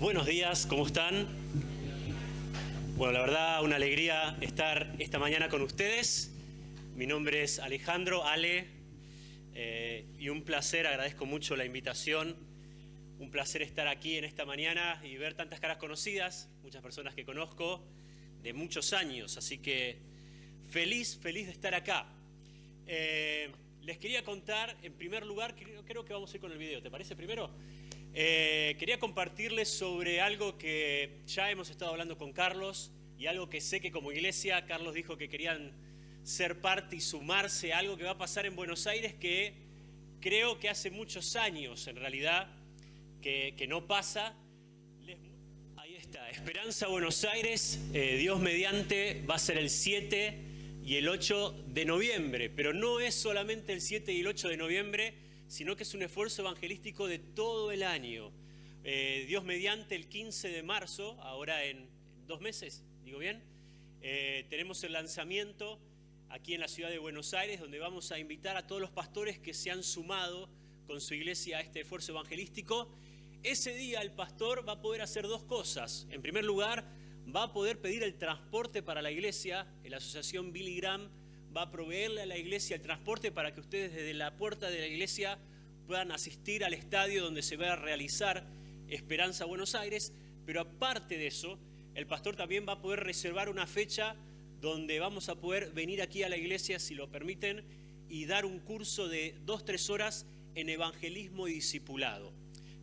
Buenos días, ¿cómo están? Bueno, la verdad, una alegría estar esta mañana con ustedes. Mi nombre es Alejandro, Ale, y un placer, agradezco mucho la invitación. Un placer estar aquí en esta mañana y ver tantas caras conocidas, muchas personas que conozco de muchos años, así que feliz de estar acá. Les quería contar, en primer lugar, creo que vamos a ir con el video, ¿te parece primero? Quería compartirles sobre algo que ya hemos estado hablando con Carlos y algo que sé que como iglesia, Carlos dijo que querían ser parte y sumarse a algo que va a pasar en Buenos Aires que creo que hace muchos años en realidad que no pasa. Ahí está, Esperanza Buenos Aires, Dios mediante, va a ser el 7 y el 8 de noviembre, pero no es solamente el 7 y el 8 de noviembre, sino que es un esfuerzo evangelístico de todo el año. Dios mediante, el 15 de marzo, ahora en 2 meses, ¿digo bien? Tenemos el lanzamiento aquí en la ciudad de Buenos Aires, donde vamos a invitar a todos los pastores que se han sumado con su iglesia a este esfuerzo evangelístico. Ese día el pastor va a poder hacer 2 cosas. En primer lugar, va a poder pedir el transporte para la iglesia. La asociación Billy Graham va a proveerle a la iglesia el transporte para que ustedes desde la puerta de la iglesia puedan asistir al estadio donde se va a realizar Esperanza Buenos Aires. Pero aparte de eso, el pastor también va a poder reservar una fecha donde vamos a poder venir aquí a la iglesia, si lo permiten, y dar un curso de 2-3 horas en evangelismo y discipulado.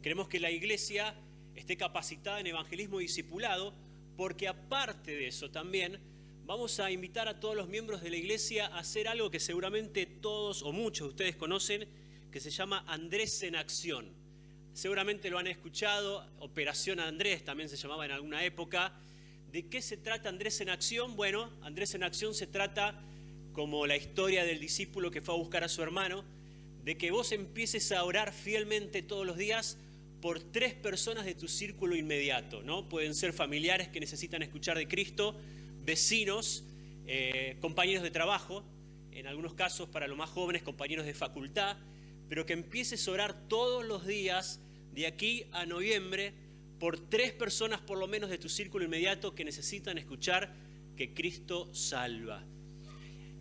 Queremos que la iglesia esté capacitada en evangelismo y discipulado, porque aparte de eso también vamos a invitar a todos los miembros de la iglesia a hacer algo que seguramente todos o muchos de ustedes conocen, que se llama Andrés en Acción. Seguramente lo han escuchado, Operación Andrés también se llamaba en alguna época. ¿De qué se trata Andrés en Acción? Bueno, Andrés en Acción se trata, como la historia del discípulo que fue a buscar a su hermano, de que vos empieces a orar fielmente todos los días por 3 personas de tu círculo inmediato, ¿no? Pueden ser familiares que necesitan escuchar de Cristo, vecinos, compañeros de trabajo, en algunos casos para los más jóvenes, compañeros de facultad, pero que empieces a orar todos los días de aquí a noviembre por 3 personas por lo menos de tu círculo inmediato que necesitan escuchar que Cristo salva.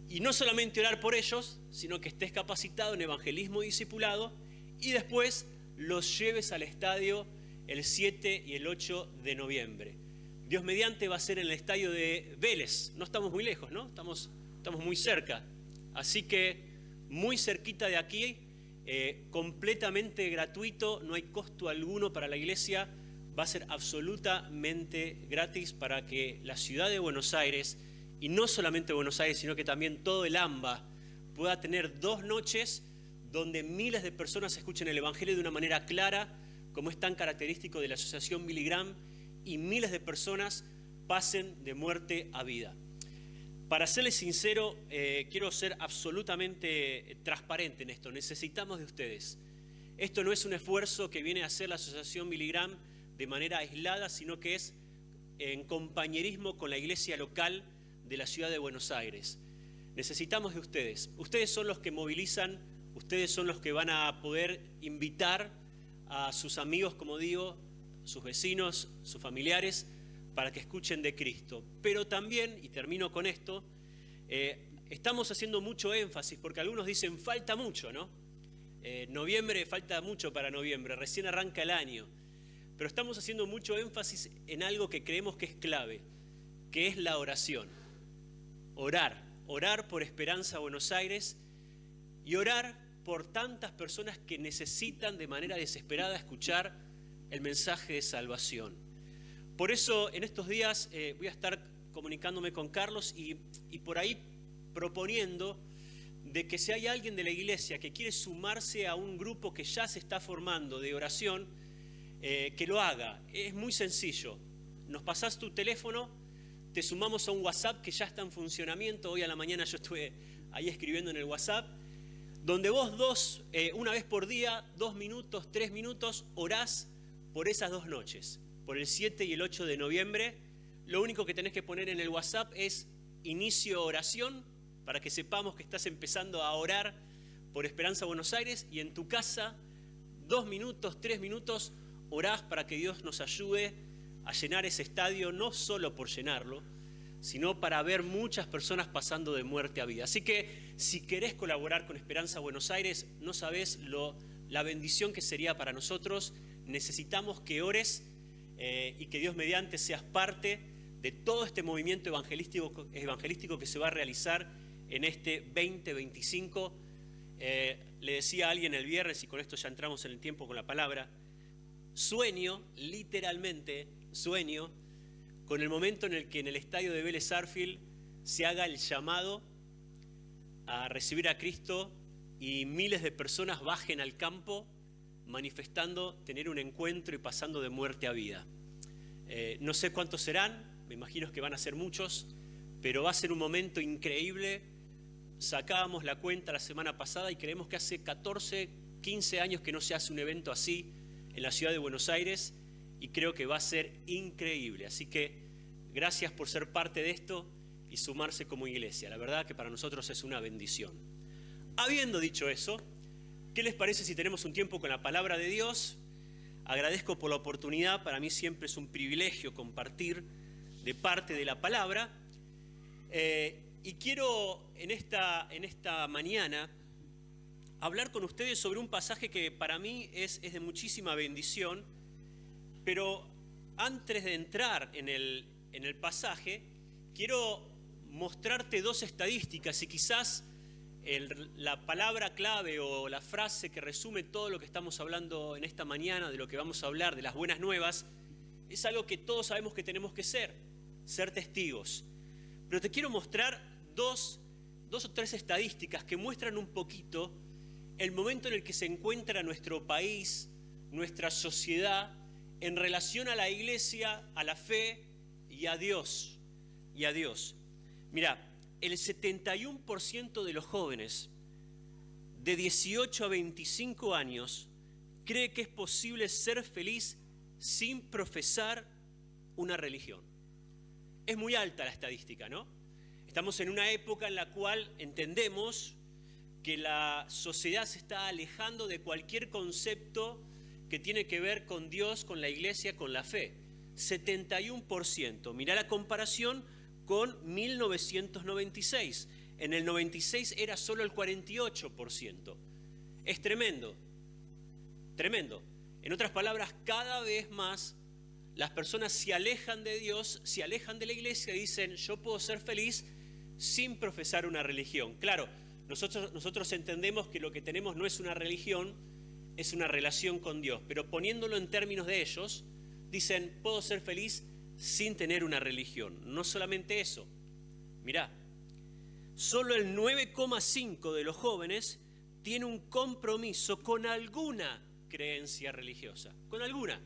Y no solamente orar por ellos, sino que estés capacitado en evangelismo y discipulado y después los lleves al estadio el 7 y el 8 de noviembre. Dios mediante va a ser en el estadio de Vélez. No estamos muy lejos, ¿no? Estamos muy cerca. Así que muy cerquita de aquí, completamente gratuito, no hay costo alguno para la iglesia. Va a ser absolutamente gratis para que la ciudad de Buenos Aires, y no solamente Buenos Aires, sino que también todo el AMBA, pueda tener 2 noches donde miles de personas escuchen el Evangelio de una manera clara, como es tan característico de la asociación Billy Graham, y miles de personas pasen de muerte a vida. Para serles sincero, quiero ser absolutamente transparente en esto. Necesitamos de ustedes. Esto no es un esfuerzo que viene a hacer la asociación Billy Graham de manera aislada, sino que es en compañerismo con la iglesia local de la ciudad de Buenos Aires. Necesitamos de ustedes. Ustedes son los que movilizan, ustedes son los que van a poder invitar a sus amigos, como digo, sus vecinos, sus familiares, para que escuchen de Cristo. Pero también, y termino con esto, estamos haciendo mucho énfasis, porque algunos dicen, falta mucho, ¿no? Noviembre, falta mucho para noviembre, recién arranca el año. Pero estamos haciendo mucho énfasis en algo que creemos que es clave, que es la oración. Orar por Esperanza Buenos Aires y orar por tantas personas que necesitan de manera desesperada escuchar el mensaje de salvación. Por eso en estos días voy a estar comunicándome con Carlos y por ahí proponiendo de que si hay alguien de la iglesia que quiere sumarse a un grupo que ya se está formando de oración, que lo haga. Es muy sencillo. Nos pasás tu teléfono, te sumamos a un WhatsApp que ya está en funcionamiento. Hoy a la mañana yo estuve ahí escribiendo en el WhatsApp, donde vos una vez por día, 2 minutos, 3 minutos, orás por esas 2 noches, por el 7 y el 8 de noviembre. Lo único que tenés que poner en el WhatsApp es inicio oración, para que sepamos que estás empezando a orar por Esperanza Buenos Aires, y en tu casa, 2 minutos, 3 minutos, orás para que Dios nos ayude a llenar ese estadio, no solo por llenarlo, sino para ver muchas personas pasando de muerte a vida. Así que si querés colaborar con Esperanza Buenos Aires, no sabés la bendición que sería para nosotros. Necesitamos que ores y que Dios mediante seas parte de todo este movimiento evangelístico que se va a realizar en este 2025. Le decía a alguien el viernes, y con esto ya entramos en el tiempo con la palabra, sueño, literalmente sueño, con el momento en el que en el estadio de Vélez Sarsfield se haga el llamado a recibir a Cristo y miles de personas bajen al campo manifestando tener un encuentro y pasando de muerte a vida. No sé cuántos serán, me imagino que van a ser muchos, pero va a ser un momento increíble. Sacábamos la cuenta la semana pasada y creemos que hace 14, 15 años que no se hace un evento así en la ciudad de Buenos Aires, y creo que va a ser increíble. Así que gracias por ser parte de esto y sumarse como iglesia. La verdad que para nosotros es una bendición. Habiendo dicho eso, ¿qué les parece si tenemos un tiempo con la palabra de Dios? Agradezco por la oportunidad, para mí siempre es un privilegio compartir de parte de la palabra. Y quiero en esta mañana hablar con ustedes sobre un pasaje que para mí es de muchísima bendición, pero antes de entrar en el pasaje, quiero mostrarte dos estadísticas y quizás la palabra clave o la frase que resume todo lo que estamos hablando en esta mañana, de lo que vamos a hablar, de las buenas nuevas, es algo que todos sabemos que tenemos que ser testigos. Pero te quiero mostrar dos o tres estadísticas que muestran un poquito el momento en el que se encuentra nuestro país, nuestra sociedad, en relación a la iglesia, a la fe y a Dios. Mirá, el 71% de los jóvenes de 18 a 25 años cree que es posible ser feliz sin profesar una religión. Es muy alta la estadística, ¿no? Estamos en una época en la cual entendemos que la sociedad se está alejando de cualquier concepto que tiene que ver con Dios, con la iglesia, con la fe. 71%. Mirá la comparación con 1996. En el 96 era solo el 48%. Es tremendo, tremendo. En otras palabras, cada vez más las personas se alejan de Dios, se alejan de la iglesia y dicen, yo puedo ser feliz sin profesar una religión. Claro, nosotros entendemos que lo que tenemos no es una religión, es una relación con Dios. Pero poniéndolo en términos de ellos, dicen, puedo ser feliz sin tener una religión. No solamente eso. Mirá, solo el 9,5% de los jóvenes tiene un compromiso con alguna creencia religiosa. Con alguna.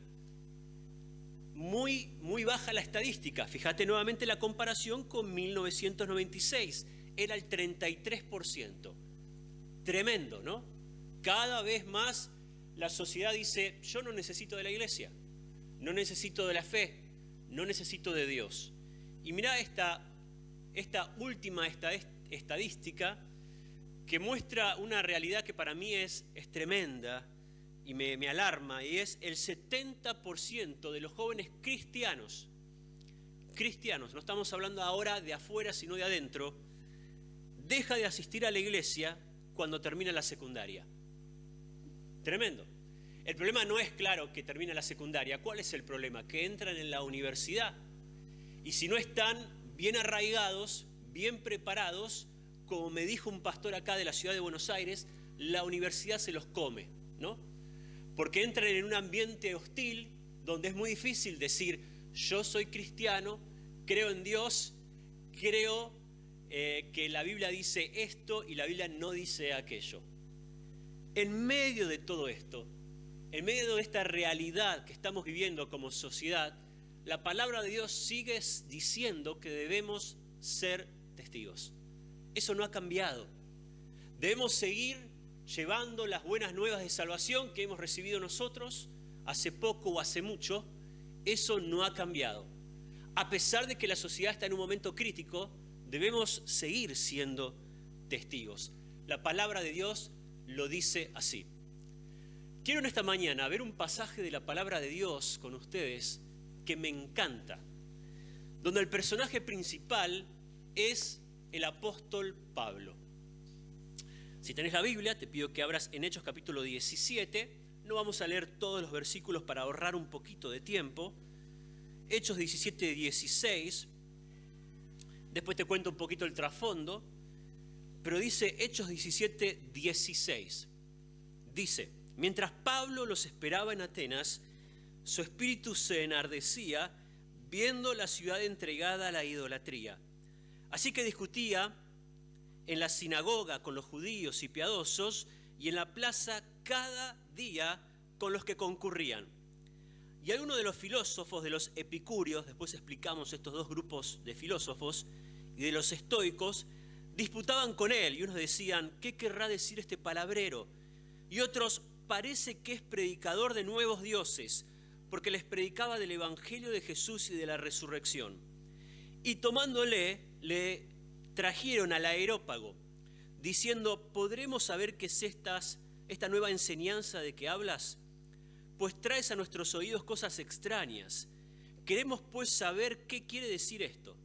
Muy, muy baja la estadística. Fíjate nuevamente la comparación con 1996. Era el 33%. Tremendo, ¿no? Cada vez más la sociedad dice, yo no necesito de la iglesia, no necesito de la fe, no necesito de Dios. Y mirá esta última estadística que muestra una realidad que para mí es tremenda y me alarma, y es el 70% de los jóvenes cristianos, no estamos hablando ahora de afuera sino de adentro, deja de asistir a la iglesia cuando termina la secundaria. Tremendo. El problema no es, claro, que termina la secundaria. ¿Cuál es el problema? Que entran en la universidad. Y si no están bien arraigados, bien preparados, como me dijo un pastor acá de la ciudad de Buenos Aires, la universidad se los come, ¿no? Porque entran en un ambiente hostil donde es muy difícil decir, yo soy cristiano, creo en Dios, creo que la Biblia dice esto y la Biblia no dice aquello. En medio de todo esto, en medio de esta realidad que estamos viviendo como sociedad, la palabra de Dios sigue diciendo que debemos ser testigos. Eso no ha cambiado. Debemos seguir llevando las buenas nuevas de salvación que hemos recibido nosotros hace poco o hace mucho. Eso no ha cambiado. A pesar de que la sociedad está en un momento crítico, debemos seguir siendo testigos. La palabra de Dios lo dice así. Quiero en esta mañana ver un pasaje de la palabra de Dios con ustedes que me encanta, donde el personaje principal es el apóstol Pablo. Si tenés la Biblia, te pido que abras en Hechos capítulo 17. No vamos a leer todos los versículos para ahorrar un poquito de tiempo. Hechos 17, 16. Después te cuento un poquito el trasfondo. Pero dice Hechos 17, 16. Dice: mientras Pablo los esperaba en Atenas, su espíritu se enardecía viendo la ciudad entregada a la idolatría. Así que discutía en la sinagoga con los judíos y piadosos, y en la plaza cada día con los que concurrían. Y algunos de los filósofos, de los epicúreos, después explicamos estos dos grupos de filósofos, y de los estoicos, disputaban con él, y unos decían: ¿qué querrá decir este palabrero? Y otros: parece que es predicador de nuevos dioses, porque les predicaba del evangelio de Jesús y de la resurrección. Y tomándole, le trajeron al Areópago, diciendo: ¿podremos saber qué es esta nueva enseñanza de que hablas? Pues traes a nuestros oídos cosas extrañas. Queremos pues saber qué quiere decir esto.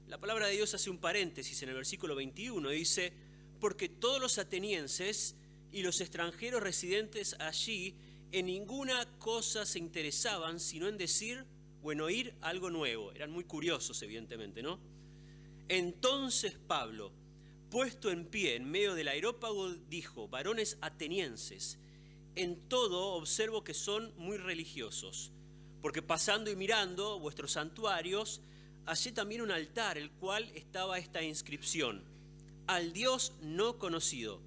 La palabra de Dios hace un paréntesis en el versículo 21, dice: porque todos los atenienses y los extranjeros residentes allí en ninguna cosa se interesaban, sino en decir o en oír algo nuevo. Eran muy curiosos, evidentemente, ¿no? Entonces Pablo, puesto en pie en medio del Areópago, dijo: varones atenienses, en todo observo que son muy religiosos, porque pasando y mirando vuestros santuarios, hallé también un altar, el cual estaba esta inscripción: al Dios no conocido,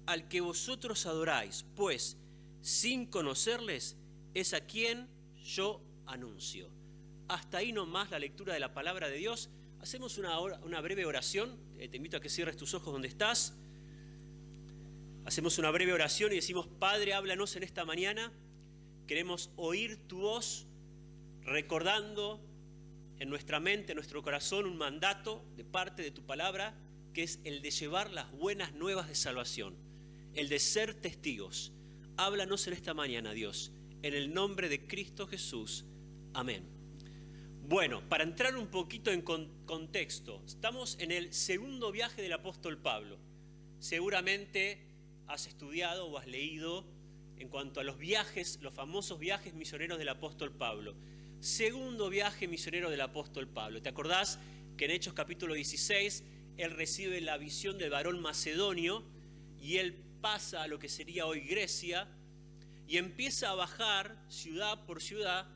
al que vosotros adoráis, pues sin conocerles es a quien yo anuncio. Hasta ahí nomás la lectura de la palabra de Dios. Hacemos una breve oración. Te invito a que cierres tus ojos donde estás. Hacemos una breve oración y decimos: Padre, háblanos en esta mañana. Queremos oír tu voz, recordando en nuestra mente, en nuestro corazón, un mandato de parte de tu palabra, que es el de llevar las buenas nuevas de salvación, el de ser testigos. Háblanos en esta mañana, Dios, en el nombre de Cristo Jesús. Amén. Bueno, para entrar un poquito en contexto, estamos en el segundo viaje del apóstol Pablo. Seguramente has estudiado o has leído en cuanto a los viajes, los famosos viajes misioneros del apóstol Pablo. Segundo viaje misionero del apóstol Pablo. ¿Te acordás que en Hechos capítulo 16 él recibe la visión del varón macedonio y él pasa a lo que sería hoy Grecia y empieza a bajar ciudad por ciudad,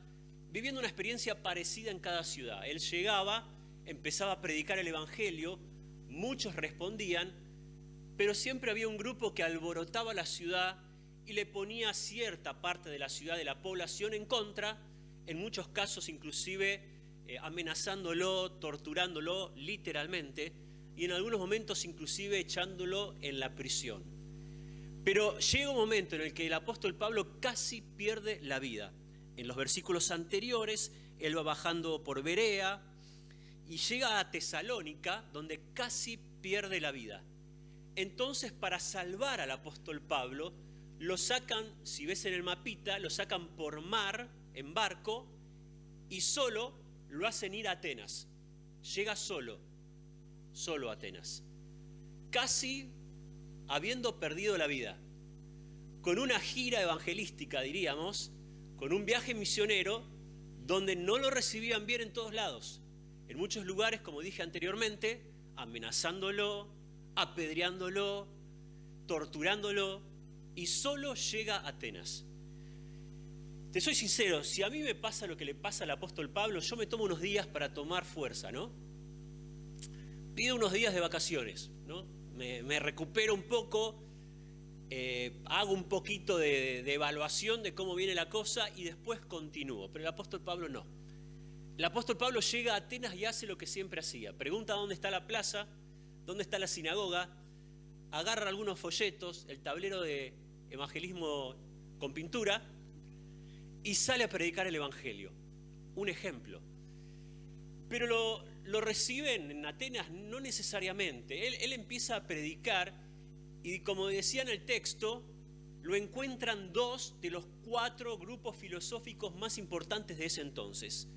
viviendo una experiencia parecida en cada ciudad? Él llegaba, empezaba a predicar el evangelio, muchos respondían, pero siempre había un grupo que alborotaba la ciudad y le ponía cierta parte de la ciudad, de la población, en contra, en muchos casos inclusive amenazándolo, torturándolo literalmente, y en algunos momentos inclusive echándolo en la prisión. Pero llega un momento en el que el apóstol Pablo casi pierde la vida. En los versículos anteriores, él va bajando por Berea y llega a Tesalónica, donde casi pierde la vida. Entonces, para salvar al apóstol Pablo, lo sacan, si ves en el mapita, lo sacan por mar, en barco, y solo lo hacen ir a Atenas. Llega solo a Atenas, casi habiendo perdido la vida, con una gira evangelística, diríamos, con un viaje misionero donde no lo recibían bien en todos lados. En muchos lugares, como dije anteriormente, amenazándolo, apedreándolo, torturándolo, y solo llega a Atenas. Te soy sincero, si a mí me pasa lo que le pasa al apóstol Pablo, yo me tomo unos días para tomar fuerza, ¿no? Pido unos días de vacaciones, ¿no? Me recupero un poco, hago un poquito de evaluación de cómo viene la cosa y después continúo. Pero el apóstol Pablo no. El apóstol Pablo llega a Atenas y hace lo que siempre hacía. Pregunta dónde está la plaza, dónde está la sinagoga, agarra algunos folletos, el tablero de evangelismo con pintura, y sale a predicar el evangelio. Un ejemplo. Pero lo reciben en Atenas no necesariamente. Él empieza a predicar y, como decía en el texto, lo encuentran dos de los 4 grupos filosóficos más importantes de ese entonces.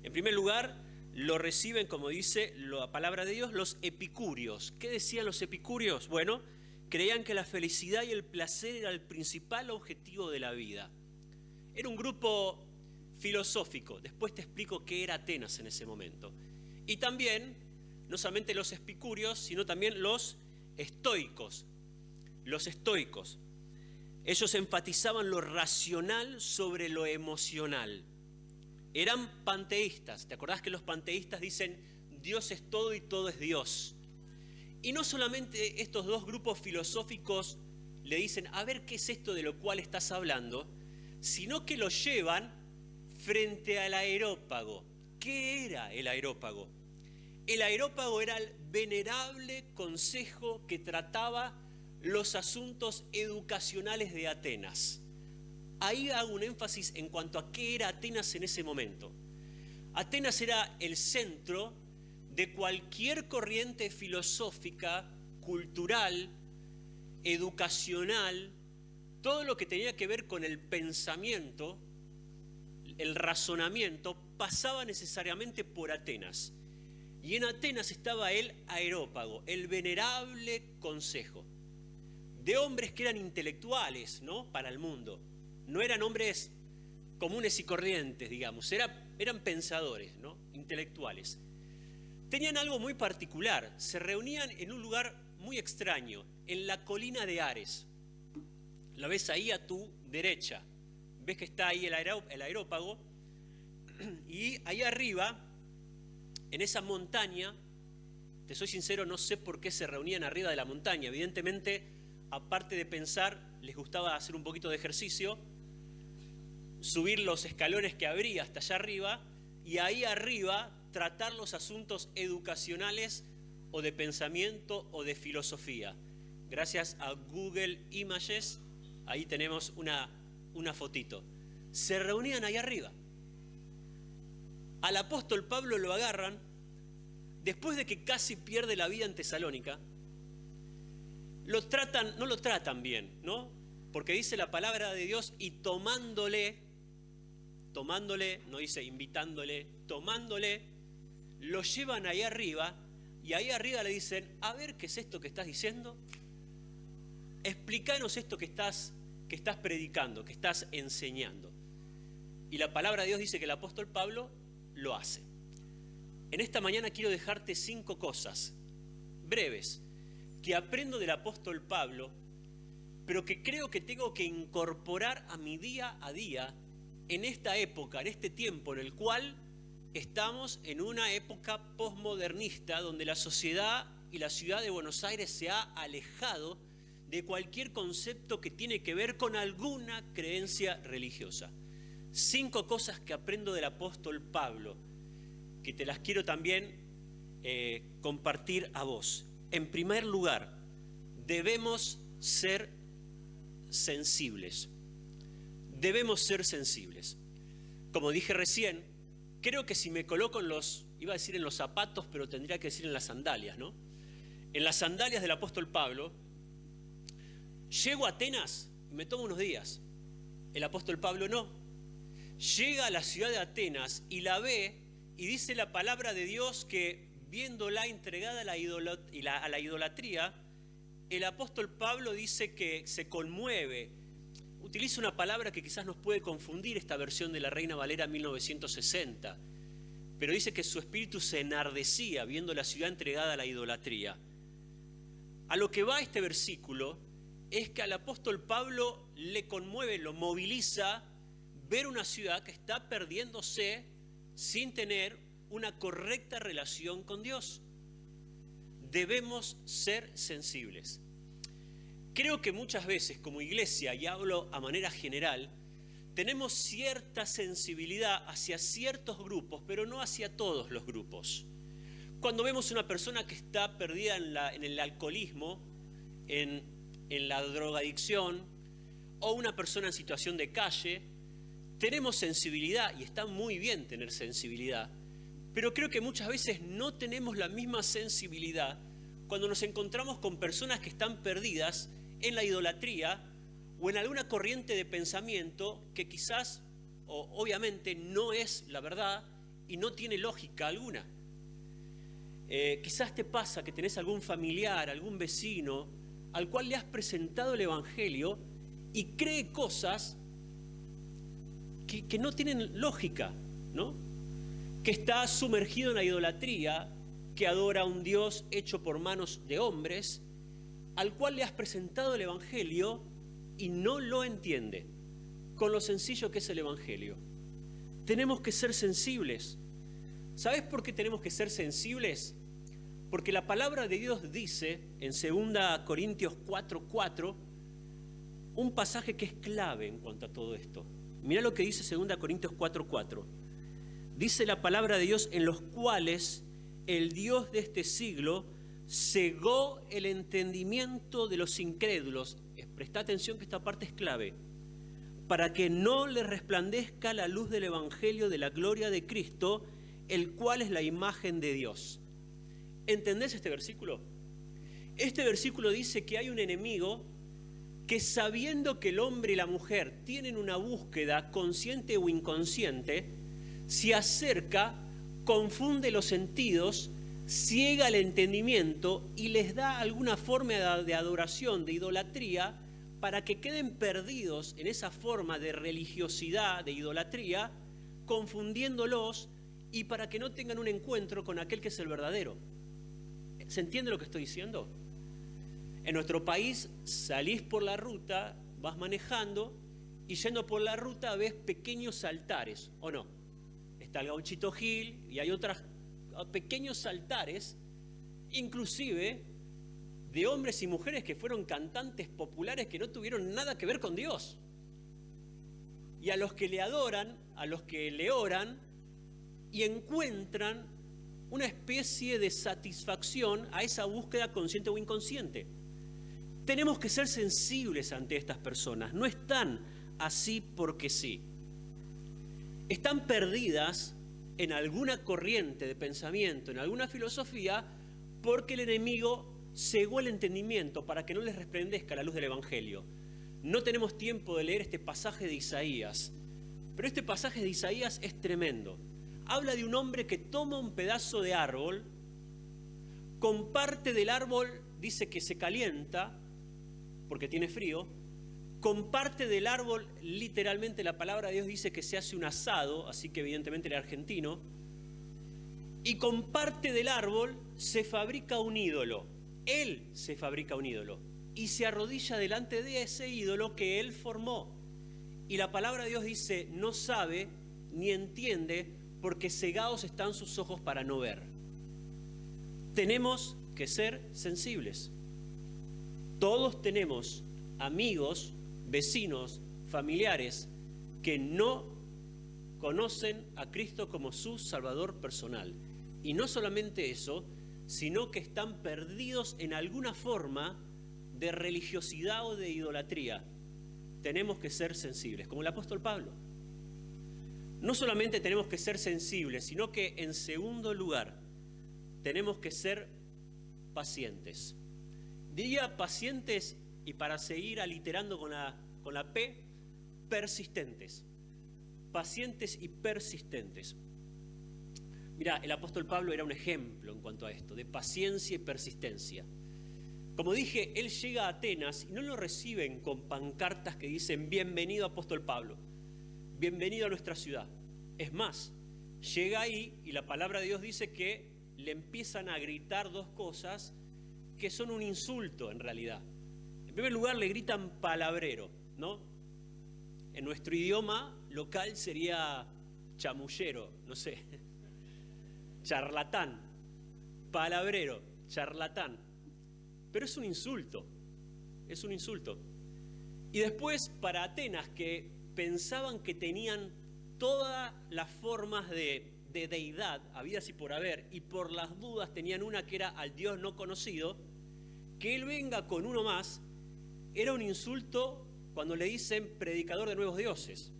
En primer lugar, lo reciben, como dice la palabra de Dios, los epicúreos. ¿Qué decían los epicúreos? Bueno, creían que la felicidad y el placer era el principal objetivo de la vida. Era un grupo filosófico. Después te explico qué era Atenas en ese momento. Y también, no solamente los epicúreos, sino también los estoicos. Los estoicos. Ellos enfatizaban lo racional sobre lo emocional. Eran panteístas. ¿Te acordás que los panteístas dicen Dios es todo y todo es Dios? Y no solamente estos dos grupos filosóficos le dicen, a ver qué es esto de lo cual estás hablando, sino que lo llevan frente al areópago. ¿Qué era el areópago? El areópago era el venerable consejo que trataba los asuntos educacionales de Atenas. Ahí hago un énfasis en cuanto a qué era Atenas en ese momento. Atenas era el centro de cualquier corriente filosófica, cultural, educacional, todo lo que tenía que ver con el pensamiento, el razonamiento, pasaba necesariamente por Atenas. Y en Atenas estaba el areópago, el venerable consejo, de hombres que eran intelectuales, ¿no?, para el mundo. No eran hombres comunes y corrientes, digamos, eran pensadores, ¿no?, intelectuales. Tenían algo muy particular, se reunían en un lugar muy extraño, en la colina de Ares. La ves ahí a tu derecha, ves que está ahí el areópago, y ahí arriba, en esa montaña, te soy sincero, no sé por qué se reunían arriba de la montaña. Evidentemente, aparte de pensar, les gustaba hacer un poquito de ejercicio, subir los escalones que habría hasta allá arriba, y ahí arriba tratar los asuntos educacionales o de pensamiento o de filosofía. Gracias a Google Images, ahí tenemos una fotito. Se reunían ahí arriba. Al apóstol Pablo lo agarran, después de que casi pierde la vida en Tesalónica, no lo tratan bien, ¿no? Porque dice la palabra de Dios, y tomándole, no dice invitándole, tomándole, lo llevan ahí arriba, y ahí arriba le dicen, a ver, ¿qué es esto que estás diciendo? Explícanos esto que estás predicando, que estás enseñando. Y la palabra de Dios dice que el apóstol Pablo lo hace. En esta mañana quiero dejarte 5 cosas breves que aprendo del apóstol Pablo, pero que creo que tengo que incorporar a mi día a día en esta época, en este tiempo en el cual estamos en una época posmodernista donde la sociedad y la ciudad de Buenos Aires se ha alejado de cualquier concepto que tiene que ver con alguna creencia religiosa. 5 cosas que aprendo del apóstol Pablo, que te las quiero también compartir a vos. En primer lugar, debemos ser sensibles. Debemos ser sensibles. Como dije recién, creo que si me coloco iba a decir en los zapatos, pero tendría que decir en las sandalias, ¿no? En las sandalias del apóstol Pablo, llego a Atenas y me tomo unos días. El apóstol Pablo no. Llega a la ciudad de Atenas y la ve, y dice la palabra de Dios que viéndola entregada a la idolatría, el apóstol Pablo dice que se conmueve. Utiliza una palabra que quizás nos puede confundir esta versión de la Reina Valera 1960, pero dice que su espíritu se enardecía viendo la ciudad entregada a la idolatría. A lo que va este versículo es que al apóstol Pablo le conmueve, lo moviliza ver una ciudad que está perdiéndose sin tener una correcta relación con Dios. Debemos ser sensibles. Creo que muchas veces como iglesia, y hablo a manera general, tenemos cierta sensibilidad hacia ciertos grupos, pero no hacia todos los grupos. Cuando vemos una persona que está perdida en el alcoholismo, en la drogadicción, o una persona en situación de calle, tenemos sensibilidad, y está muy bien tener sensibilidad, pero creo que muchas veces no tenemos la misma sensibilidad cuando nos encontramos con personas que están perdidas en la idolatría o en alguna corriente de pensamiento que quizás, o obviamente, no es la verdad y no tiene lógica alguna. Quizás te pasa que tenés algún familiar, algún vecino, al cual le has presentado el Evangelio y cree cosas que no tienen lógica, ¿no? Que está sumergido en la idolatría, que adora a un Dios hecho por manos de hombres, al cual le has presentado el Evangelio y no lo entiende, con lo sencillo que es el Evangelio. Tenemos que ser sensibles. ¿Sabes por qué tenemos que ser sensibles? Porque la palabra de Dios dice en 2 Corintios 4:4, un pasaje que es clave en cuanto a todo esto. Mirá lo que dice 2 Corintios 4:4. Dice la palabra de Dios: en los cuales el Dios de este siglo cegó el entendimiento de los incrédulos. Presta atención que esta parte es clave. Para que no les resplandezca la luz del Evangelio de la gloria de Cristo, el cual es la imagen de Dios. ¿Entendés este versículo? Este versículo dice que hay un enemigo que, sabiendo que el hombre y la mujer tienen una búsqueda consciente o inconsciente, se acerca, confunde los sentidos, ciega el entendimiento y les da alguna forma de adoración, de idolatría, para que queden perdidos en esa forma de religiosidad, de idolatría, confundiéndolos y para que no tengan un encuentro con aquel que es el verdadero. ¿Se entiende lo que estoy diciendo? En nuestro país salís por la ruta, vas manejando y yendo por la ruta ves pequeños altares, ¿o no? Está el Gauchito Gil y hay otros pequeños altares, inclusive de hombres y mujeres que fueron cantantes populares que no tuvieron nada que ver con Dios. Y a los que le adoran, a los que le oran y encuentran una especie de satisfacción a esa búsqueda consciente o inconsciente. Tenemos que ser sensibles ante estas personas. No están así porque sí. Están perdidas en alguna corriente de pensamiento, en alguna filosofía, porque el enemigo cegó el entendimiento para que no les resplandezca la luz del Evangelio. No tenemos tiempo de leer este pasaje de Isaías, pero este pasaje de Isaías es tremendo. Habla de un hombre que toma un pedazo de árbol, con parte del árbol dice que se calienta porque tiene frío, con parte del árbol, literalmente la palabra de Dios dice que se hace un asado, así que evidentemente era argentino, y con parte del árbol se fabrica un ídolo. Él se fabrica un ídolo y se arrodilla delante de ese ídolo que él formó. Y la palabra de Dios dice: no sabe ni entiende, porque cegados están sus ojos para no ver. Tenemos que ser sensibles. Todos tenemos amigos, vecinos, familiares que no conocen a Cristo como su Salvador personal. Y no solamente eso, sino que están perdidos en alguna forma de religiosidad o de idolatría. Tenemos que ser sensibles, como el apóstol Pablo. No solamente tenemos que ser sensibles, sino que en segundo lugar tenemos que ser pacientes. Diría pacientes, y para seguir aliterando con la P, persistentes. Pacientes y persistentes. Mirá, el apóstol Pablo era un ejemplo en cuanto a esto, de paciencia y persistencia. Como dije, él llega a Atenas y no lo reciben con pancartas que dicen: bienvenido apóstol Pablo, bienvenido a nuestra ciudad. Es más, llega ahí y la palabra de Dios dice que le empiezan a gritar dos cosas que son un insulto en realidad. En primer lugar, le gritan palabrero, ¿no? En nuestro idioma local sería chamullero, no sé, charlatán, palabrero, charlatán. Pero es un insulto, es un insulto. Y después, para Atenas, que pensaban que tenían todas las formas de deidad, habidas y por haber, y por las dudas tenían una que era al Dios no conocido, que él venga con uno más, era un insulto cuando le dicen predicador de nuevos dioses,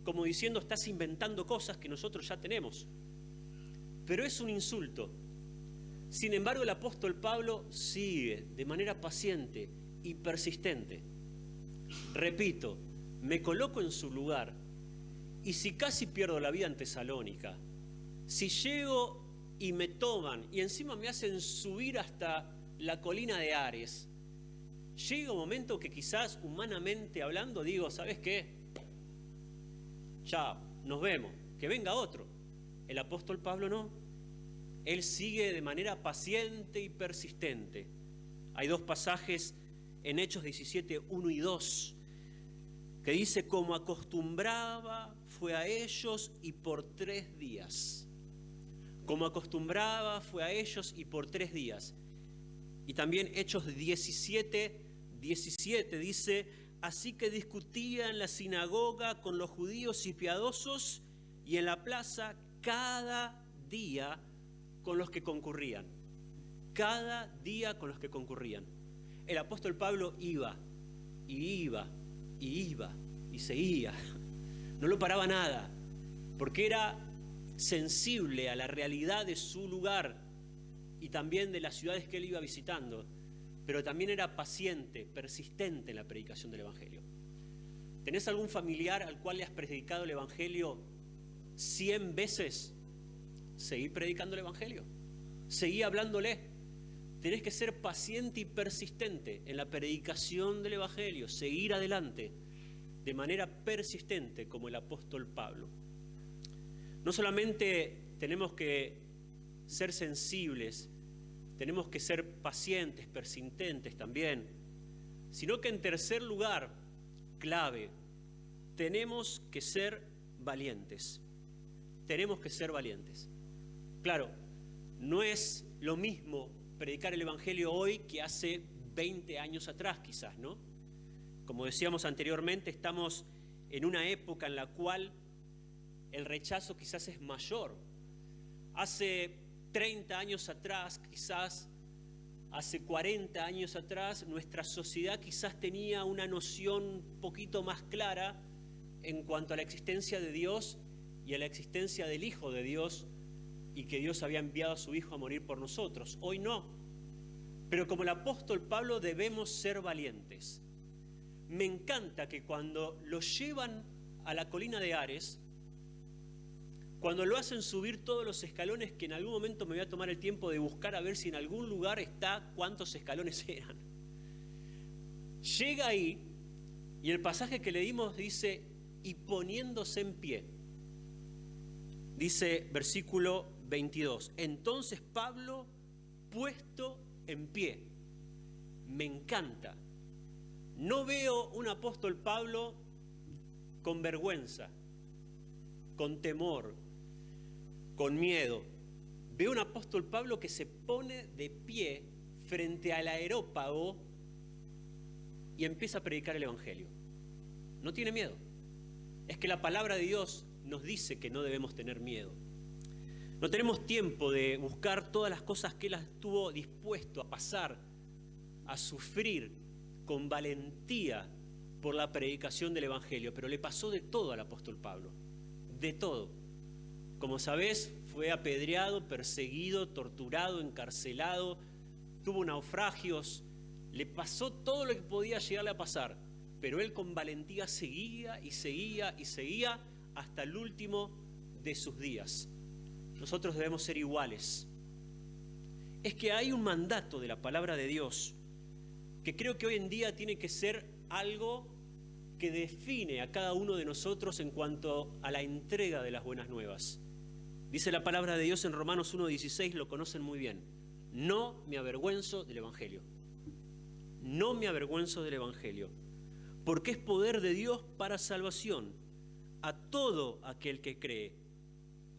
como diciendo: estás inventando cosas que nosotros ya tenemos. Pero es un insulto. Sin embargo, el apóstol Pablo sigue de manera paciente y persistente. Repito, me coloco en su lugar, y si casi pierdo la vida en Tesalónica, si llego y me toman y encima me hacen subir hasta la colina de Ares, llega un momento que quizás humanamente hablando digo, ¿sabes qué? Chao, nos vemos, que venga otro. El apóstol Pablo no. Él sigue de manera paciente y persistente. Hay dos pasajes en Hechos 17, 1 y 2, que dice, como acostumbraba, fue a ellos y por 3 días. Como acostumbraba, fue a ellos y por 3 días. Y también Hechos 17, 17 dice, así que discutía en la sinagoga con los judíos y piadosos y en la plaza cada día con los que concurrían. Cada día con los que concurrían. El apóstol Pablo iba y seguía. No lo paraba nada, porque era sensible a la realidad de su lugar y también de las ciudades que él iba visitando, pero también era paciente, persistente en la predicación del Evangelio. ¿Tenés algún familiar al cual le has predicado el Evangelio 100 veces? Seguí predicando el Evangelio, seguí hablándole. Tenés que ser paciente y persistente en la predicación del Evangelio, seguir adelante de manera persistente como el apóstol Pablo. No solamente tenemos que ser sensibles, tenemos que ser pacientes, persistentes también, sino que en tercer lugar, clave, tenemos que ser valientes. Tenemos que ser valientes. Claro, no es lo mismo predicar el Evangelio hoy que hace 20 años atrás quizás, ¿no? Como decíamos anteriormente, estamos en una época en la cual el rechazo quizás es mayor. Hace 30 años atrás, quizás hace 40 años atrás, nuestra sociedad quizás tenía una noción un poquito más clara en cuanto a la existencia de Dios y a la existencia del Hijo de Dios, y que Dios había enviado a su Hijo a morir por nosotros. Hoy no. Pero como el apóstol Pablo debemos ser valientes. Me encanta que cuando lo llevan a la colina de Ares, cuando lo hacen subir todos los escalones, que en algún momento me voy a tomar el tiempo de buscar a ver si en algún lugar está cuántos escalones eran. Llega ahí y el pasaje que leímos dice, y poniéndose en pie. Dice versículo 22, entonces Pablo puesto en pie. Me encanta. No veo un apóstol Pablo con vergüenza, con temor, con miedo. Veo un apóstol Pablo que se pone de pie frente al areópago y empieza a predicar el Evangelio. No tiene miedo. Es que la palabra de Dios nos dice que no debemos tener miedo. No tenemos tiempo de buscar todas las cosas que él estuvo dispuesto a pasar, a sufrir con valentía por la predicación del Evangelio, pero le pasó de todo al apóstol Pablo, de todo. Como sabés, fue apedreado, perseguido, torturado, encarcelado, tuvo naufragios, le pasó todo lo que podía llegarle a pasar, pero él con valentía seguía y seguía y seguía hasta el último de sus días. Nosotros debemos ser iguales. Es que hay un mandato de la palabra de Dios que creo que hoy en día tiene que ser algo que define a cada uno de nosotros en cuanto a la entrega de las buenas nuevas. Dice la palabra de Dios en Romanos 1:16, lo conocen muy bien. No me avergüenzo del Evangelio. No me avergüenzo del Evangelio, porque es poder de Dios para salvación a todo aquel que cree.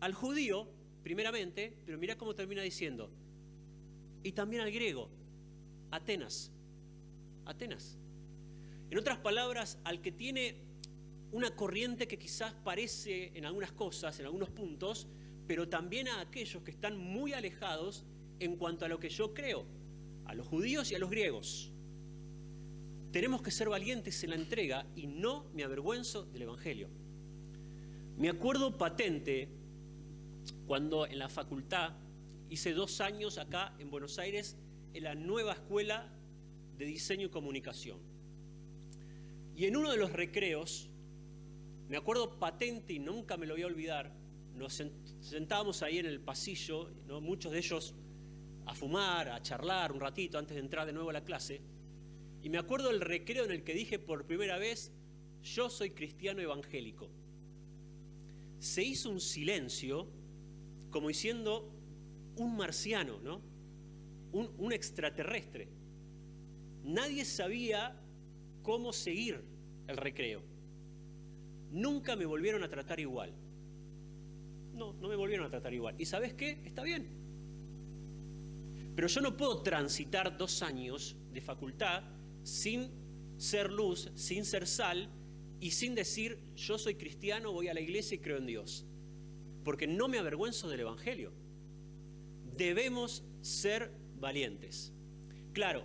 Al judío, primeramente, pero mira cómo termina diciendo, y también al griego, Atenas. Atenas. En otras palabras, al que tiene una corriente que quizás parece en algunas cosas, en algunos puntos, pero también a aquellos que están muy alejados en cuanto a lo que yo creo, a los judíos y a los griegos. Tenemos que ser valientes en la entrega y no me avergüenzo del Evangelio. Me acuerdo patente cuando en la facultad hice 2 años acá en Buenos Aires en la nueva escuela de diseño y comunicación. Y en uno de los recreos, me acuerdo patente y nunca me lo voy a olvidar, nos sentábamos ahí en el pasillo, ¿no? Muchos de ellos a fumar, a charlar un ratito antes de entrar de nuevo a la clase. Y me acuerdo del recreo en el que dije por primera vez, yo soy cristiano evangélico. Se hizo un silencio, como diciendo un marciano, ¿no? Un extraterrestre. Nadie sabía cómo seguir el recreo. Nunca me volvieron a tratar igual. No me volvieron a tratar igual. ¿Y sabes qué? Está bien. Pero yo no puedo transitar 2 años de facultad sin ser luz, sin ser sal y sin decir yo soy cristiano, voy a la iglesia y creo en Dios. Porque no me avergüenzo del Evangelio. Debemos ser valientes. Claro,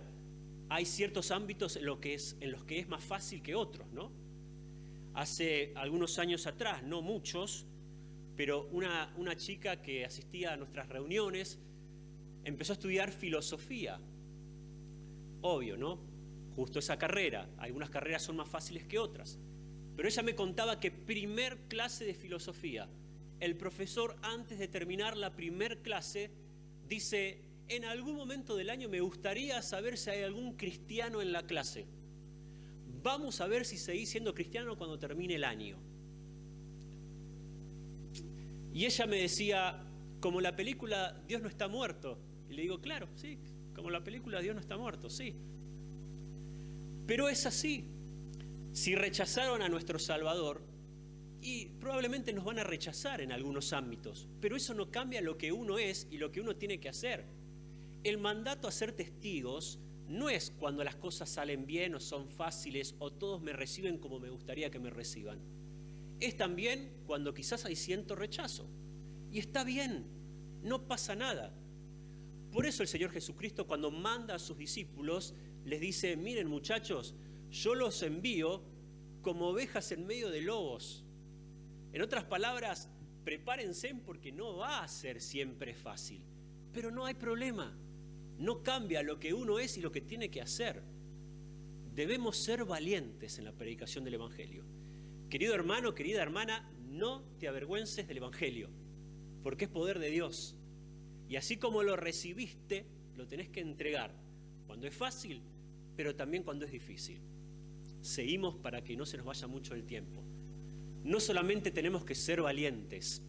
hay ciertos ámbitos en los que es más fácil que otros, ¿no? Hace algunos años atrás, no muchos, pero una chica que asistía a nuestras reuniones empezó a estudiar filosofía. Obvio, ¿no? Justo esa carrera. Algunas carreras son más fáciles que otras. Pero ella me contaba que primer clase de filosofía, el profesor antes de terminar la primer clase dice, en algún momento del año me gustaría saber si hay algún cristiano en la clase. Vamos a ver si seguís siendo cristiano cuando termine el año. Y ella me decía, como la película Dios no está muerto. Y le digo, claro, sí, como la película Dios no está muerto, sí. Pero es así. Si rechazaron a nuestro Salvador, y probablemente nos van a rechazar en algunos ámbitos, pero eso no cambia lo que uno es y lo que uno tiene que hacer. El mandato a ser testigos no es cuando las cosas salen bien o son fáciles o todos me reciben como me gustaría que me reciban. Es también cuando quizás hay cierto rechazo. Y está bien, no pasa nada. Por eso el Señor Jesucristo, cuando manda a sus discípulos, les dice, miren muchachos, yo los envío como ovejas en medio de lobos. En otras palabras, prepárense porque no va a ser siempre fácil. Pero no hay problema. No cambia lo que uno es y lo que tiene que hacer. Debemos ser valientes en la predicación del Evangelio. Querido hermano, querida hermana, no te avergüences del Evangelio, porque es poder de Dios. Y así como lo recibiste, lo tenés que entregar. Cuando es fácil, pero también cuando es difícil. Seguimos para que no se nos vaya mucho el tiempo. No solamente tenemos que ser valientes,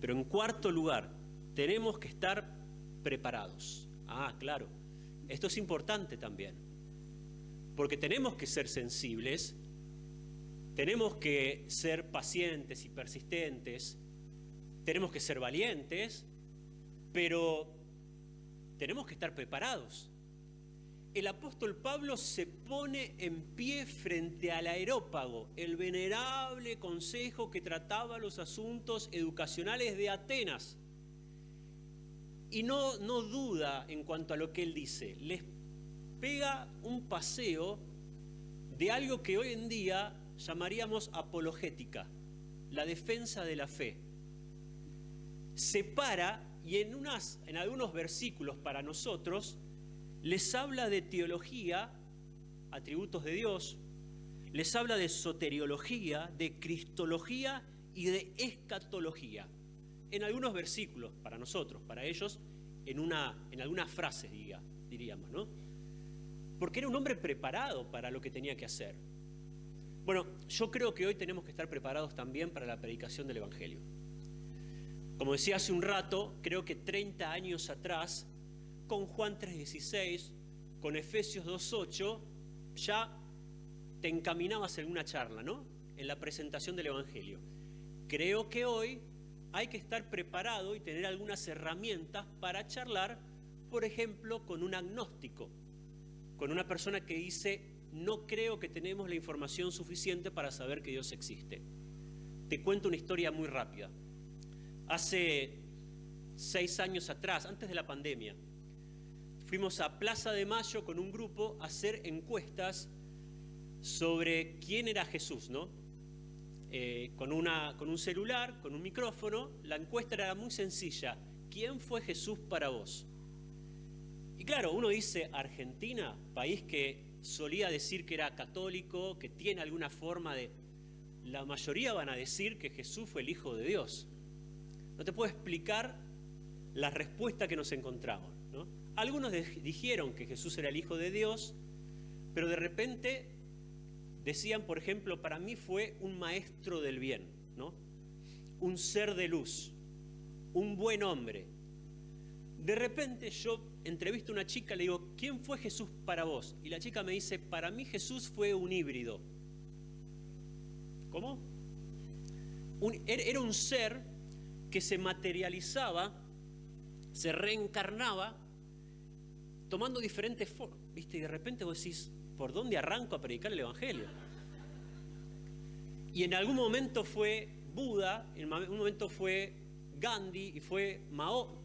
pero en cuarto lugar, tenemos que estar preparados. Claro, esto es importante también, porque tenemos que ser sensibles, tenemos que ser pacientes y persistentes, tenemos que ser valientes, pero tenemos que estar preparados. El apóstol Pablo se pone en pie frente al Areópago, el venerable consejo que trataba los asuntos educacionales de Atenas. Y no duda en cuanto a lo que él dice. Les pega un paseo de algo que hoy en día llamaríamos apologética, la defensa de la fe. Se para y en algunos versículos para nosotros les habla de teología, atributos de Dios, les habla de soteriología, de cristología y de escatología. En algunos versículos para nosotros, para ellos, en algunas frases diríamos, ¿no? Porque era un hombre preparado para lo que tenía que hacer. Bueno, yo creo que hoy tenemos que estar preparados también para la predicación del Evangelio. Como decía hace un rato, creo que 30 años atrás, con Juan 3:16, con Efesios 2:8, ya te encaminabas en una charla, ¿no? En la presentación del Evangelio. Creo que hoy hay que estar preparado y tener algunas herramientas para charlar, por ejemplo, con un agnóstico, con una persona que dice, no creo que tenemos la información suficiente para saber que Dios existe. Te cuento una historia muy rápida. Hace 6 años atrás, antes de la pandemia, fuimos a Plaza de Mayo con un grupo a hacer encuestas sobre quién era Jesús, ¿no? Con un celular, con un micrófono. La encuesta era muy sencilla. ¿Quién fue Jesús para vos? Y claro, uno dice, Argentina, país que solía decir que era católico, que tiene alguna forma de... La mayoría van a decir que Jesús fue el Hijo de Dios. No te puedo explicar la respuesta que nos encontramos, ¿no? Algunos dijeron que Jesús era el Hijo de Dios, pero de repente decían, por ejemplo, para mí fue un maestro del bien, ¿no? Un ser de luz, un buen hombre. De repente yo entrevisto a una chica, le digo, ¿quién fue Jesús para vos? Y la chica me dice, para mí Jesús fue un híbrido. ¿Cómo? Era un ser que se materializaba, se reencarnaba, tomando diferentes formas, ¿viste? Y de repente vos decís, ¿por dónde arranco a predicar el Evangelio? Y en algún momento fue Buda, en un momento fue Gandhi y fue Mao,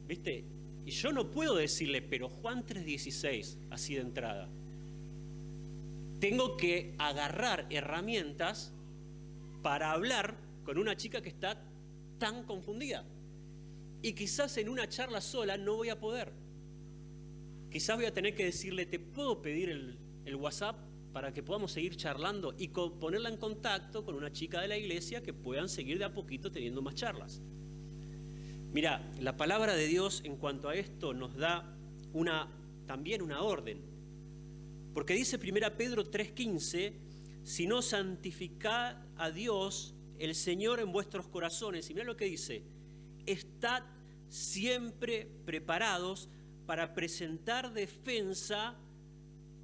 ¿viste? Y yo no puedo decirle, pero Juan 3:16, así de entrada. Tengo que agarrar herramientas para hablar con una chica que está tan confundida. Y quizás en una charla sola no voy a poder. Quizás voy a tener que decirle, ¿te puedo pedir el WhatsApp para que podamos seguir charlando y ponerla en contacto con una chica de la iglesia que puedan seguir de a poquito teniendo más charlas? Mira, la palabra de Dios en cuanto a esto nos da también una orden. Porque dice 1 Pedro 3:15, si no santificad a Dios, el Señor en vuestros corazones. Y mira lo que dice, estad siempre preparados para presentar defensa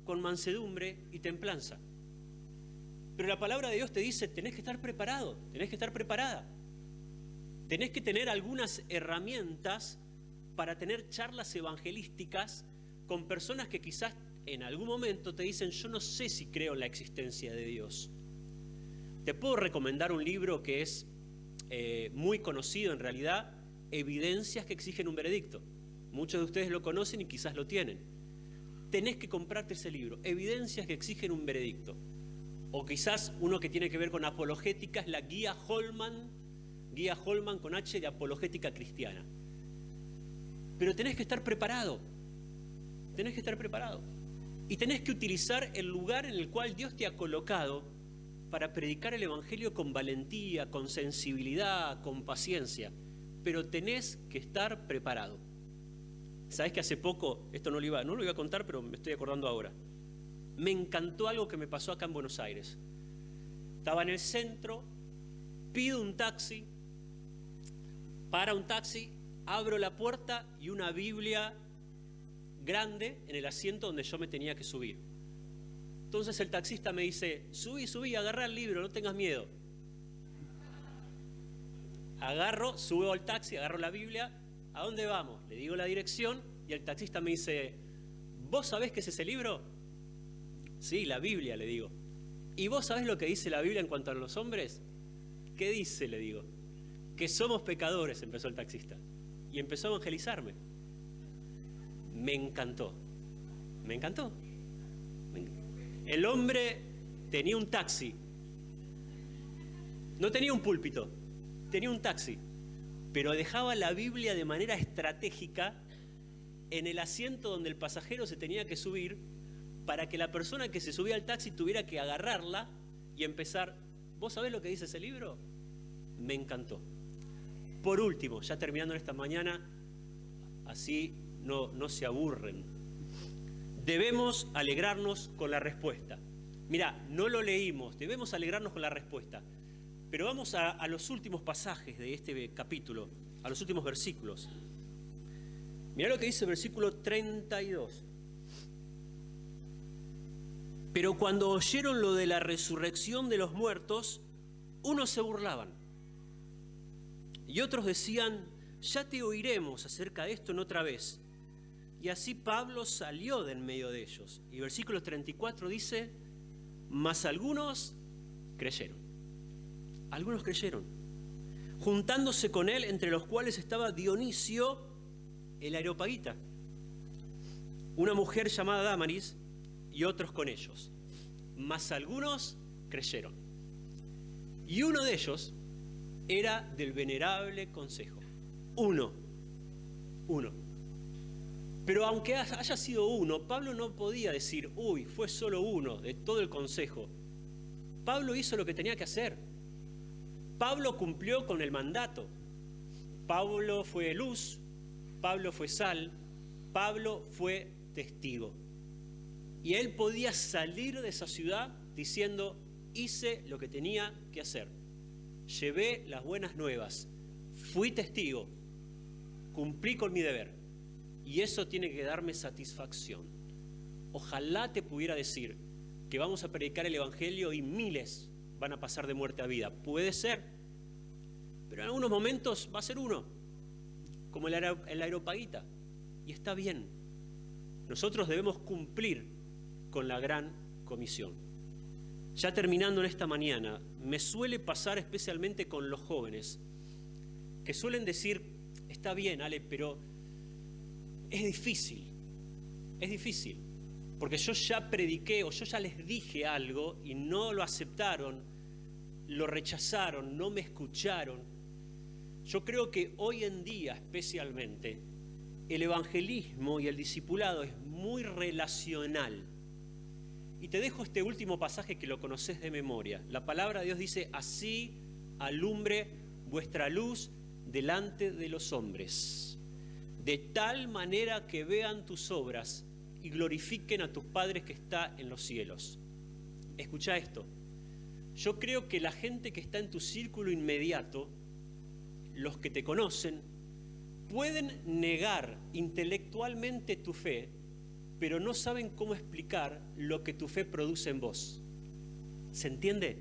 con mansedumbre y templanza. Pero la palabra de Dios te dice, tenés que estar preparado, tenés que estar preparada. Tenés que tener algunas herramientas para tener charlas evangelísticas con personas que quizás en algún momento te dicen, yo no sé si creo en la existencia de Dios. Te puedo recomendar un libro que es muy conocido en realidad, Evidencias que exigen un veredicto. Muchos de ustedes lo conocen y quizás lo tienen. Tenés que comprarte ese libro, Evidencias que exigen un veredicto. O quizás uno que tiene que ver con apologética es la Guía Holman con H de apologética cristiana. Pero tenés que estar preparado. Tenés que estar preparado. Y tenés que utilizar el lugar en el cual Dios te ha colocado para predicar el Evangelio con valentía, con sensibilidad, con paciencia. Pero tenés que estar preparado. ¿Sabés que hace poco, esto no lo iba a contar, pero me estoy acordando ahora? Me encantó algo que me pasó acá en Buenos Aires. Estaba en el centro, pido un taxi, para un taxi, abro la puerta y una Biblia grande en el asiento donde yo me tenía que subir. Entonces el taxista me dice, subí, agarrá el libro, no tengas miedo. Subo al taxi, agarro la Biblia, ¿a dónde vamos? Le digo la dirección y el taxista me dice, ¿vos sabés qué es ese libro? Sí, la Biblia, le digo. ¿Y vos sabés lo que dice la Biblia en cuanto a los hombres? ¿Qué dice? Le digo. Que somos pecadores, empezó el taxista. Y empezó a evangelizarme. Me encantó. El hombre tenía un taxi. No tenía un púlpito, tenía un taxi. Pero dejaba la Biblia de manera estratégica en el asiento donde el pasajero se tenía que subir para que la persona que se subía al taxi tuviera que agarrarla y empezar. ¿Vos sabés lo que dice ese libro? Me encantó. Por último, ya terminando esta mañana, así no se aburren. Debemos alegrarnos con la respuesta. Mirá, no lo leímos, debemos alegrarnos con la respuesta. Pero vamos a los últimos pasajes de este capítulo, a los últimos versículos. Mirá lo que dice el versículo 32. Pero cuando oyeron lo de la resurrección de los muertos, unos se burlaban. Y otros decían, ya te oiremos acerca de esto en otra vez. Y así Pablo salió de en medio de ellos. Y versículo 34 dice, mas algunos creyeron. Algunos creyeron. Juntándose con él, entre los cuales estaba Dionisio, el Areopagita, una mujer llamada Dámaris, y otros con ellos. Mas algunos creyeron. Y uno de ellos era del venerable consejo. Uno. Pero aunque haya sido uno, Pablo no podía decir, uy, fue solo uno de todo el consejo. Pablo hizo lo que tenía que hacer. Pablo cumplió con el mandato. Pablo fue luz, Pablo fue sal, Pablo fue testigo. Y él podía salir de esa ciudad diciendo, hice lo que tenía que hacer. Llevé las buenas nuevas, fui testigo, cumplí con mi deber. Y eso tiene que darme satisfacción. Ojalá te pudiera decir que vamos a predicar el Evangelio y miles van a pasar de muerte a vida. Puede ser, pero en algunos momentos va a ser uno, como el Areopagita. Y está bien. Nosotros debemos cumplir con la gran comisión. Ya terminando en esta mañana, me suele pasar especialmente con los jóvenes, que suelen decir, está bien, Ale, pero es difícil, porque yo ya prediqué o yo ya les dije algo y no lo aceptaron, lo rechazaron, no me escucharon. Yo creo que hoy en día especialmente el evangelismo y el discipulado es muy relacional. Y te dejo este último pasaje que lo conoces de memoria. La palabra de Dios dice, así alumbre vuestra luz delante de los hombres, de tal manera que vean tus obras y glorifiquen a tu Padre que está en los cielos. Escucha esto. Yo creo que la gente que está en tu círculo inmediato, los que te conocen, pueden negar intelectualmente tu fe, pero no saben cómo explicar lo que tu fe produce en vos. ¿Se entiende?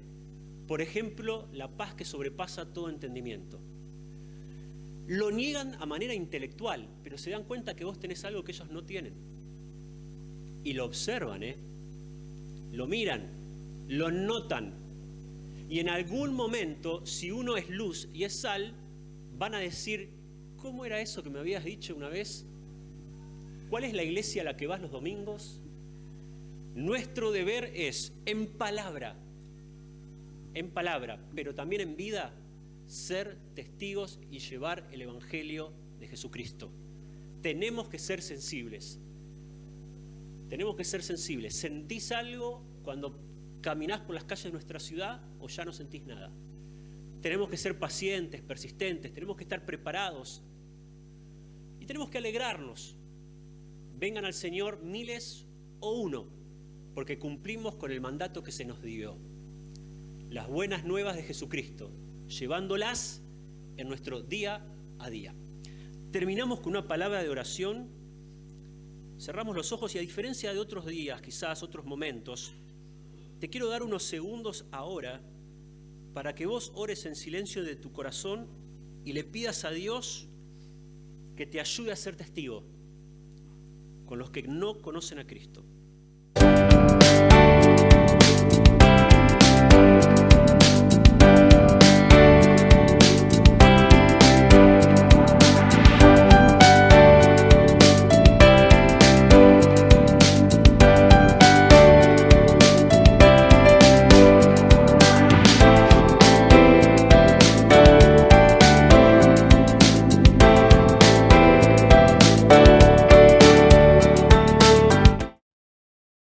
Por ejemplo, la paz que sobrepasa todo entendimiento. Lo niegan a manera intelectual, pero se dan cuenta que vos tenés algo que ellos no tienen. Y lo observan, lo miran, lo notan. Y en algún momento, si uno es luz y es sal, van a decir, ¿cómo era eso que me habías dicho una vez? ¿Cuál es la iglesia a la que vas los domingos? Nuestro deber es, en palabra, pero también en vida, ser testigos y llevar el Evangelio de Jesucristo. Tenemos que ser sensibles. ¿Sentís algo cuando caminás por las calles de nuestra ciudad o ya no sentís nada? Tenemos que ser pacientes, persistentes, tenemos que estar preparados y tenemos que alegrarnos. Vengan al Señor miles o uno, porque cumplimos con el mandato que se nos dio. Las buenas nuevas de Jesucristo, llevándolas en nuestro día a día. Terminamos con una palabra de oración, cerramos los ojos y a diferencia de otros días, quizás otros momentos, te quiero dar unos segundos ahora para que vos ores en silencio de tu corazón y le pidas a Dios que te ayude a ser testigo con los que no conocen a Cristo.